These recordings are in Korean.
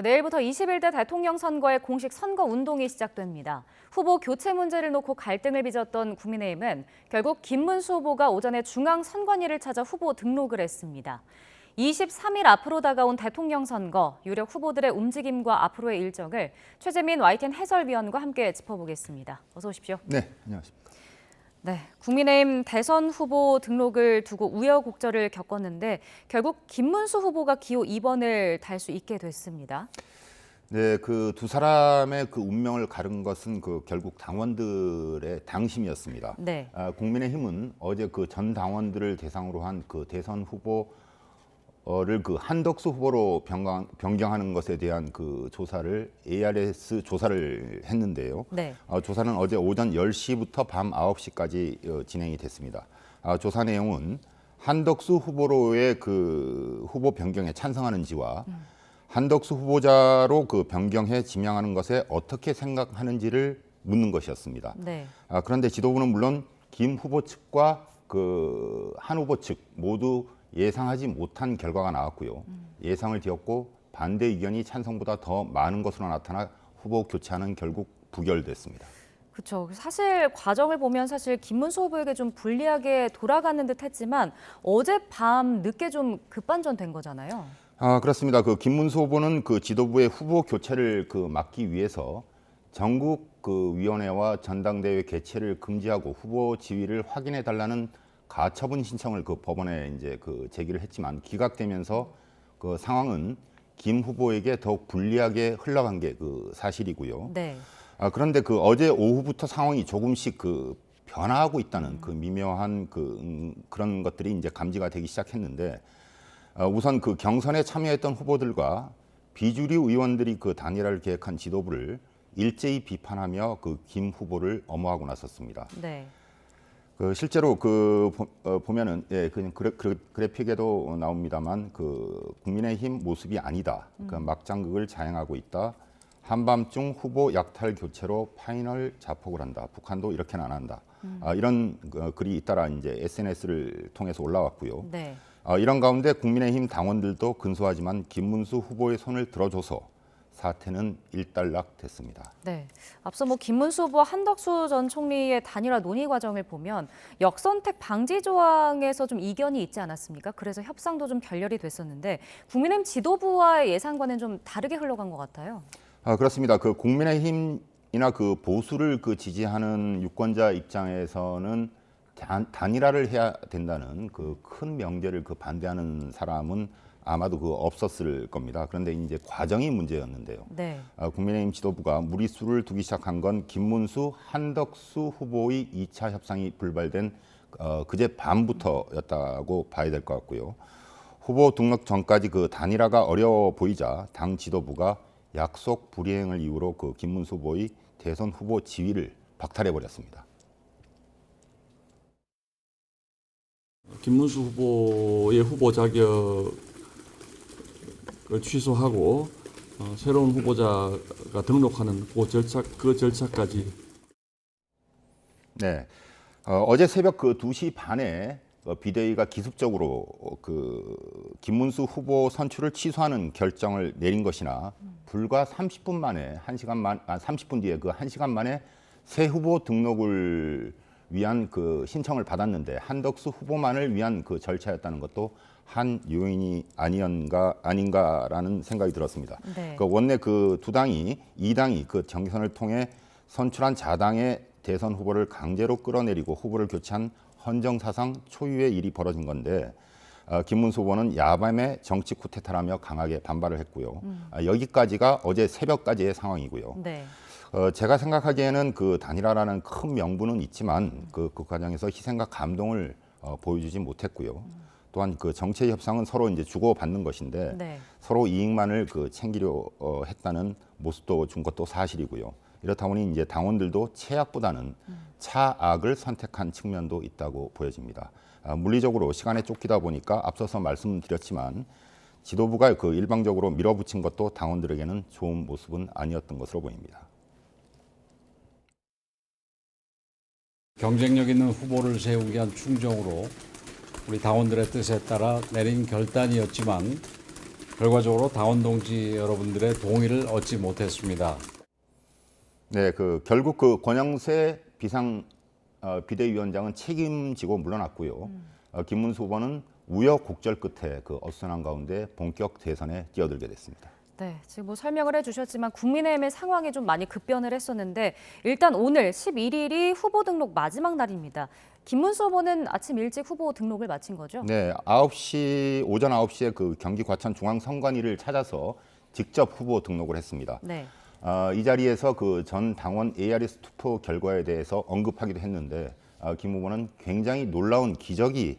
내일부터 21대 대통령 선거의 공식 선거 운동이 시작됩니다. 후보 교체 문제를 놓고 갈등을 빚었던 국민의힘은 결국 김문수 후보가 오전에 중앙선관위를 찾아 후보 등록을 했습니다. 23일 앞으로 다가온 대통령 선거, 유력 후보들의 움직임과 앞으로의 일정을 최재민 YTN 해설위원과 함께 짚어보겠습니다. 어서 오십시오. 네, 안녕하십니까. 네, 국민의힘 대선 후보 등록을 두고 우여곡절을 겪었는데 결국 김문수 후보가 기호 2번을 달 수 있게 됐습니다. 네, 그 두 사람의 그 운명을 가른 것은 결국 당원들의 당심이었습니다. 네. 국민의힘은 어제 그 전 당원들을 대상으로 한 그 대선 후보를 그 한덕수 후보로 변경하는 것에 대한 그 조사를 ARS 조사를 했는데요. 네. 조사는 어제 오전 10시부터 밤 9시까지 진행이 됐습니다. 조사 내용은 한덕수 후보로의 그 후보 변경에 찬성하는지와 한덕수 후보자로 그 변경해 지명하는 것에 어떻게 생각하는지를 묻는 것이었습니다. 네. 그런데 지도부는 물론 김 후보 측과 그 한 후보 측 모두 예상하지 못한 결과가 나왔고요. 예상을 뒤엎고 반대 의견이 찬성보다 더 많은 것으로 나타나 후보 교체하는 결국 부결됐습니다. 그렇죠. 사실 과정을 보면 사실 김문수 후보에게 좀 불리하게 돌아가는 듯했지만 어젯밤 늦게 좀 급반전된 거잖아요. 그렇습니다. 그 김문수 후보는 그 지도부의 후보 교체를 그 막기 위해서 전국 그 위원회와 전당대회 개최를 금지하고 후보 지위를 확인해 달라는 가처분 신청을 그 법원에 이제 그 제기를 했지만 기각되면서 그 상황은 김 후보에게 더욱 불리하게 흘러간 게 그 사실이고요. 네. 그런데 그 어제 오후부터 상황이 조금씩 그 변화하고 있다는 그 미묘한 그런 것들이 이제 감지가 되기 시작했는데 우선 그 경선에 참여했던 후보들과 비주류 의원들이 그 단일화를 계획한 지도부를 일제히 비판하며 그 김 후보를 엄호하고 나섰습니다. 네. 실제로 보면은 그냥 그래픽에도 나옵니다만 그 국민의힘 모습이 아니다. 그 막장극을 자행하고 있다. 한밤중 후보 약탈 교체로 파이널 자폭을 한다. 북한도 이렇게는 안 한다. 이런 글이 잇따라 이제 SNS를 통해서 올라왔고요. 네. 이런 가운데 국민의힘 당원들도 근소하지만 김문수 후보의 손을 들어줘서 사태는 일단락됐습니다. 네. 앞서 김문수 후보와 한덕수 전 총리의 단일화 논의 과정을 보면 역선택 방지 조항에서 좀 이견이 있지 않았습니까? 그래서 협상도 좀 결렬이 됐었는데 국민의힘 지도부와의 예상과는 좀 다르게 흘러간 것 같아요. 그렇습니다. 그 국민의힘이나 그 보수를 그 지지하는 유권자 입장에서는 단일화를 해야 된다는 그 큰 명제를 그 반대하는 사람은 아마도 없었을 겁니다. 그런데 이제 과정이 문제였는데요. 네. 국민의힘 지도부가 무리수를 두기 시작한 건 김문수, 한덕수 후보의 2차 협상이 불발된 그제 밤부터였다고 봐야 될 것 같고요. 후보 등록 전까지 그 단일화가 어려워 보이자 당 지도부가 약속 불이행을 이유로 그 김문수 후보의 대선 후보 지위를 박탈해 버렸습니다. 김문수 후보의 후보 자격을 취소하고 새로운 후보자가 등록하는 그 절차까지. 네, 어제 새벽 2시 반에 비대위가 기습적으로 김문수 후보 선출을 취소하는 결정을 내린 것이나 불과 30분 만에 30분 뒤에 1시간 만에 새 후보 등록을 위한 신청을 받았는데 한덕수 후보만을 위한 절차였다는 것도 한 요인이 아닌가라는 생각이 들었습니다. 네. 원내 두 당이 이 당이 경선을 통해 선출한 자당의 대선 후보를 강제로 끌어내리고 후보를 교체한 헌정사상 초유의 일이 벌어진 건데 김문수 후보는 야밤에 정치 쿠데타라며 강하게 반발을 했고요. 여기까지가 어제 새벽까지의 상황이고요. 네. 제가 생각하기에는 단일화라는 큰 명분은 있지만 그 과정에서 희생과 감동을 보여주지 못했고요. 또한 정치의 협상은 서로 이제 주고받는 것인데 네. 서로 이익만을 챙기려 했다는 모습도 준 것도 사실이고요. 이렇다 보니 이제 당원들도 최악보다는 차악을 선택한 측면도 있다고 보여집니다. 물리적으로 시간에 쫓기다 보니까 앞서서 말씀드렸지만 지도부가 일방적으로 밀어붙인 것도 당원들에게는 좋은 모습은 아니었던 것으로 보입니다. 경쟁력 있는 후보를 세우기 위한 충정으로 우리 당원들의 뜻에 따라 내린 결단이었지만 결과적으로 당원 동지 여러분들의 동의를 얻지 못했습니다. 네, 결국 그 권영세 비대위원장은 책임지고 물러났고요. 김문수 후보는 우여곡절 끝에 그 어수선한 가운데 본격 대선에 뛰어들게 됐습니다. 네, 지금 뭐 설명을 해주셨지만 국민의힘의 상황이 좀 많이 급변을 했었는데 일단 오늘 11일이 후보 등록 마지막 날입니다. 김문수 후보는 아침 일찍 후보 등록을 마친 거죠? 네, 오전 9시에 그 경기 과천 중앙선관위를 찾아서 직접 후보 등록을 했습니다. 네. 이 자리에서 그 전 당원 ARS 투표 결과에 대해서 언급하기도 했는데 김 후보는 굉장히 놀라운 기적이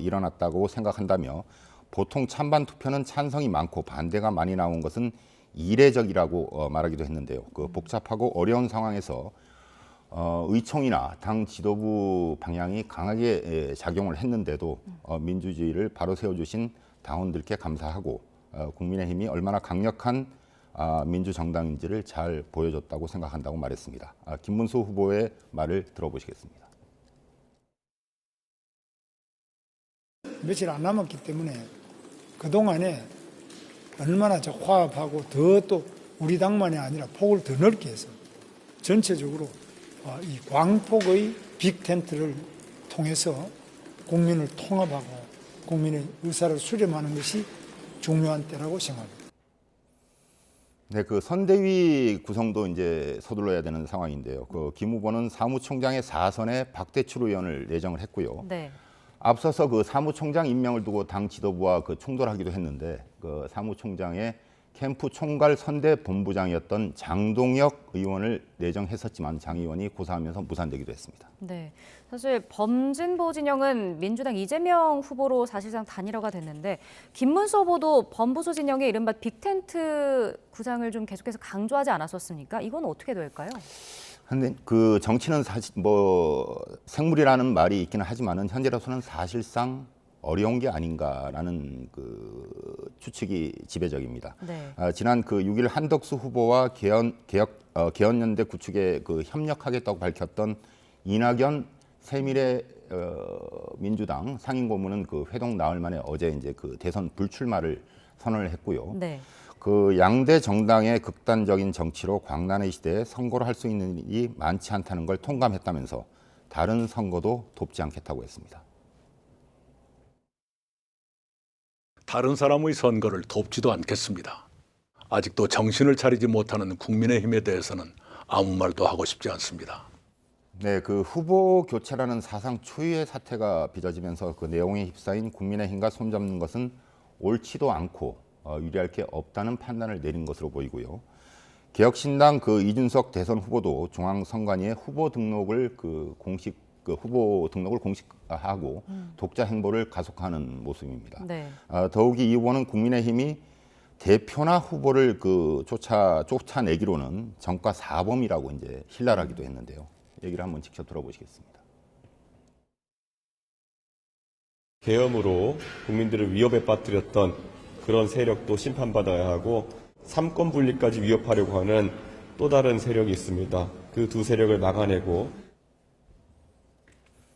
일어났다고 생각한다며 보통 찬반 투표는 찬성이 많고 반대가 많이 나온 것은 이례적이라고 말하기도 했는데요. 그 복잡하고 어려운 상황에서 의총이나 당 지도부 방향이 강하게 작용을 했는데도 민주주의를 바로 세워주신 당원들께 감사하고 국민의힘이 얼마나 강력한 민주정당인지를 잘 보여줬다고 생각한다고 말했습니다. 김문수 후보의 말을 들어보시겠습니다. 며칠 안 남았기 때문에 그동안에 얼마나 저 화합하고 더 또 우리 당만이 아니라 폭을 더 넓게 해서 전체적으로 이 광폭의 빅텐트를 통해서 국민을 통합하고 국민의 의사를 수렴하는 것이 중요한 때라고 생각합니다. 네, 그 선대위 구성도 이제 서둘러야 되는 상황인데요. 김 후보는 사무총장의 4선에 박대출 의원을 내정을 했고요. 네. 앞서서 그 사무총장 임명을 두고 당 지도부와 충돌하기도 했는데 그 사무총장의 캠프 총괄 선대 본부장이었던 장동혁 의원을 내정했었지만 장 의원이 고사하면서 무산되기도 했습니다. 네, 사실 범진보 진영은 민주당 이재명 후보로 사실상 단일화가 됐는데 김문수 후보도 범보수 진영의 이른바 빅텐트 구상을 좀 계속해서 강조하지 않았었습니까? 이건 어떻게 될까요? 근데 그 정치는 사실 뭐 생물이라는 말이 있기는 하지만은 현재로서는 사실상 어려운 게 아닌가라는 그 추측이 지배적입니다. 네. 지난 그 6일 한덕수 후보와 개헌연대 구축에 그 협력하겠다고 밝혔던 이낙연 새미래 민주당 상임고문은 그 회동 나흘 만에 어제 이제 그 대선 불출마를 선언을 했고요. 네. 그 양대 정당의 극단적인 정치로 광란의 시대에 선거를 할 수 있는 일이 많지 않다는 걸 통감했다면서 다른 선거도 돕지 않겠다고 했습니다. 다른 사람의 선거를 돕지도 않겠습니다. 아직도 정신을 차리지 못하는 국민의힘에 대해서는 아무 말도 하고 싶지 않습니다. 네, 그 후보 교체라는 사상 초유의 사태가 빚어지면서 그 내용에 휩싸인 국민의힘과 손잡는 것은 옳지도 않고 유리할 게 없다는 판단을 내린 것으로 보이고요. 개혁신당 그 이준석 대선 후보도 중앙선관위에 후보 등록을 후보 등록을 공식화하고 독자 행보를 가속하는 모습입니다. 네. 더욱이 이 후보는 국민의힘이 대표나 후보를 쫓아내기로는 전과 사범이라고 이제 신랄하기도 했는데요. 얘기를 한번 직접 들어보시겠습니다. 계엄으로 국민들을 위협에 빠뜨렸던 그런 세력도 심판받아야 하고 삼권 분리까지 위협하려고 하는 또 다른 세력이 있습니다. 그 두 세력을 막아내고.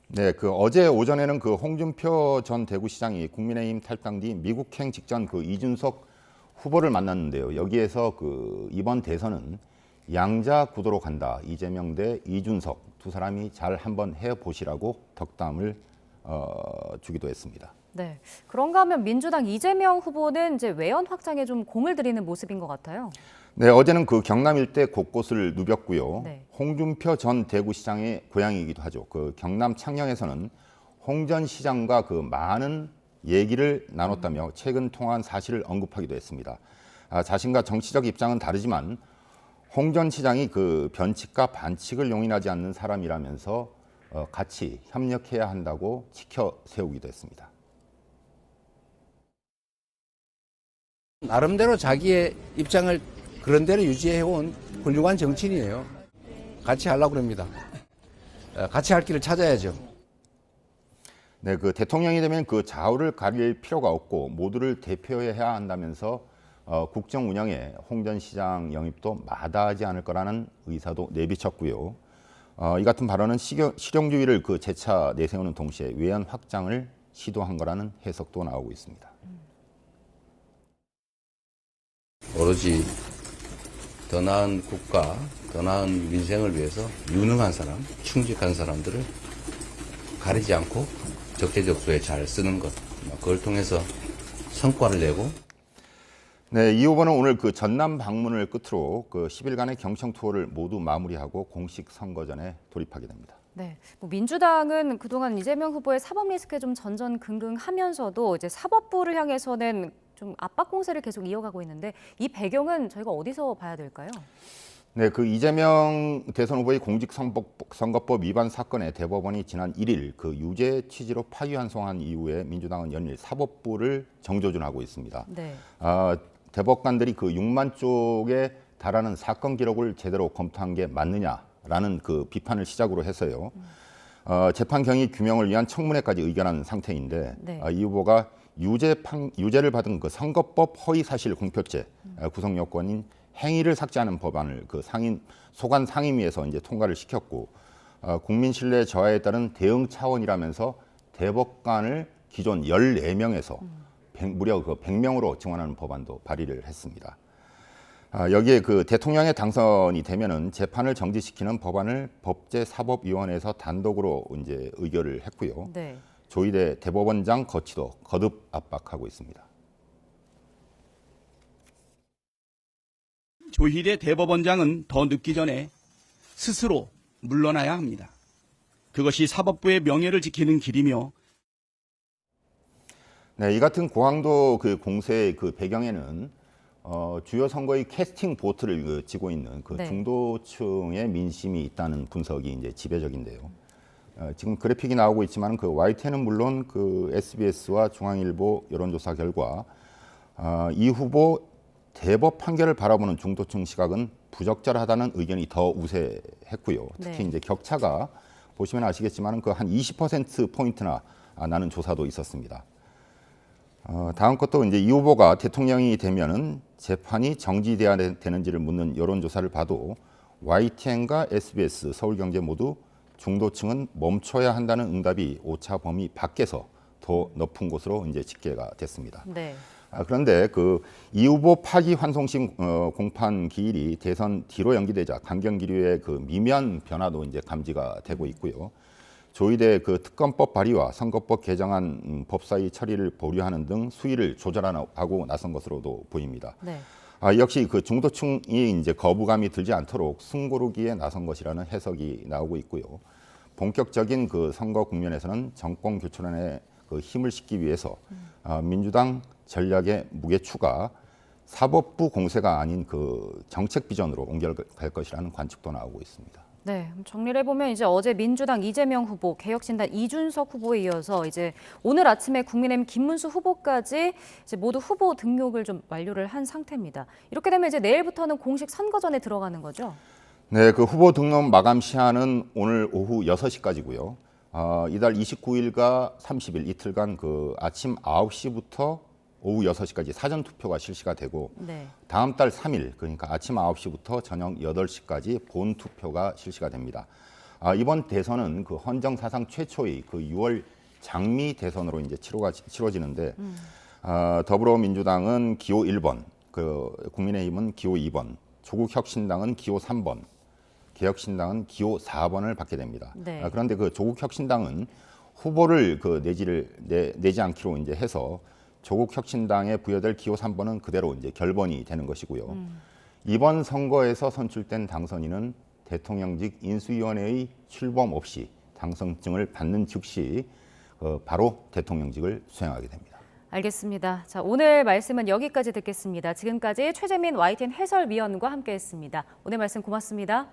네, 어제 오전에는 홍준표 전 대구시장이 국민의힘 탈당 뒤 미국행 직전 이준석 후보를 만났는데요. 여기에서 이번 대선은 양자 구도로 간다. 이재명 대 이준석 두 사람이 잘 한번 해보시라고 덕담을 주기도 했습니다. 네. 그런가 하면 민주당 이재명 후보는 이제 외연 확장에 좀 공을 들이는 모습인 것 같아요. 네, 어제는 경남 일대 곳곳을 누볐고요. 네. 홍준표 전 대구시장의 고향이기도 하죠. 경남 창녕에서는 홍 전 시장과 많은 얘기를 나눴다며 최근 통화한 사실을 언급하기도 했습니다. 자신과 정치적 입장은 다르지만 홍 전 시장이 변칙과 반칙을 용인하지 않는 사람이라면서 같이 협력해야 한다고 지켜 세우기도 했습니다. 나름대로 자기의 입장을 그런대로 유지해온 훌륭한 정치인이에요. 같이 하려고 합니다. 같이 할 길을 찾아야죠. 네, 대통령이 되면 좌우를 가릴 필요가 없고 모두를 대표해야 한다면서 국정 운영에 홍 전 시장 영입도 마다하지 않을 거라는 의사도 내비쳤고요. 이 같은 발언은 실용주의를 재차 내세우는 동시에 외연 확장을 시도한 거라는 해석도 나오고 있습니다. 오로지 더 나은 국가, 더 나은 민생을 위해서 유능한 사람, 충직한 사람들을 가리지 않고 적재적소에 잘 쓰는 것, 그걸 통해서 성과를 내고. 네, 이 후보는 오늘 그 전남 방문을 끝으로 그 10일간의 경청 투어를 모두 마무리하고 공식 선거전에 돌입하게 됩니다. 네, 민주당은 그동안 이재명 후보의 사법 리스크에 좀 전전긍긍하면서도 이제 사법부를 향해서는 좀 압박 공세를 계속 이어가고 있는데 이 배경은 저희가 어디서 봐야 될까요? 네, 그 이재명 대선 후보의 공직선거법 위반 사건에 대법원이 지난 1일 그 유죄 취지로 파기환송한 이후에 민주당은 연일 사법부를 정조준하고 있습니다. 네. 대법관들이 그 6만 쪽에 달하는 사건 기록을 제대로 검토한 게 맞느냐라는 그 비판을 시작으로 해서요. 재판 경위 규명을 위한 청문회까지 의견한 상태인데 네. 이 후보가 유죄를 받은 그 선거법 허위사실 공표죄 구성 요건인 행위를 삭제하는 법안을 그 소관 상임위에서 이제 통과를 시켰고 국민 신뢰 저하에 따른 대응 차원이라면서 대법관을 기존 14명에서 무려 그 100명으로 증원하는 법안도 발의를 했습니다. 여기에 그 대통령의 당선이 되면은 재판을 정지시키는 법안을 법제사법위원회에서 단독으로 이제 의결을 했고요. 네. 조희대 대법원장 거치도 거듭 압박하고 있습니다. 조희대 대법원장은 더 늦기 전에 스스로 물러나야 합니다. 그것이 사법부의 명예를 지키는 길이며. 네, 이 같은 고강도 그 공세의 그 배경에는 주요 선거의 캐스팅 보트를 쥐고 있는 그 네. 중도층의 민심이 있다는 분석이 이제 지배적인데요. 지금 그래픽이 나오고 있지만 그 YTN은 물론 그 SBS와 중앙일보 여론조사 결과 이 후보 대법 판결을 바라보는 중도층 시각은 부적절하다는 의견이 더 우세했고요. 특히 네. 이제 격차가 보시면 아시겠지만 그 한 20% 포인트나 나는 조사도 있었습니다. 다음 것도 이제 이 후보가 대통령이 되면은 재판이 정지돼야 되는지를 묻는 여론조사를 봐도 YTN과 SBS, 서울경제 모두 중도층은 멈춰야 한다는 응답이 오차 범위 밖에서 더 높은 곳으로 이제 집계가 됐습니다. 네. 그런데 그 이 후보 파기 환송심 공판 기일이 대선 뒤로 연기되자 강경 기류의 그 미면 변화도 이제 감지가 되고 있고요. 조희대 그 특검법 발의와 선거법 개정안 법사위 처리를 보류하는 등 수위를 조절하고 나선 것으로도 보입니다. 네. 역시 그 중도층이 이제 거부감이 들지 않도록 숨고르기에 나선 것이라는 해석이 나오고 있고요. 본격적인 그 선거 국면에서는 정권 교체론에 그 힘을 싣기 위해서 민주당 전략의 무게추가 사법부 공세가 아닌 그 정책 비전으로 옮겨갈 것이라는 관측도 나오고 있습니다. 네, 정리를 해보면 이제 어제 민주당 이재명 후보, 개혁신당 이준석 후보에 이어서 이제 오늘 아침에 국민의힘 김문수 후보까지 이제 모두 후보 등록을 좀 완료를 한 상태입니다. 이렇게 되면 이제 내일부터는 공식 선거전에 들어가는 거죠? 네, 그 후보 등록 마감 시한은 오늘 오후 6시까지고요. 이달 29일과 30일 이틀간 그 아침 9시부터 오후 6시까지 사전 투표가 실시가 되고 네. 다음 달 3일 그러니까 아침 9시부터 저녁 8시까지 본 투표가 실시가 됩니다. 이번 대선은 그 헌정 사상 최초의 그 6월 장미 대선으로 이제 치러지는데 더불어민주당은 기호 1번, 그 국민의힘은 기호 2번, 조국혁신당은 기호 3번, 개혁신당은 기호 4번을 받게 됩니다. 네. 그런데 그 조국혁신당은 후보를 그 내지 않기로 이제 해서 조국혁신당에 부여될 기호 3번은 그대로 이제 결번이 되는 것이고요. 이번 선거에서 선출된 당선인은 대통령직 인수위원회의 출범 없이 당선증을 받는 즉시 바로 대통령직을 수행하게 됩니다. 알겠습니다. 자, 오늘 말씀은 여기까지 듣겠습니다. 지금까지 최재민 YTN 해설위원과 함께했습니다. 오늘 말씀 고맙습니다.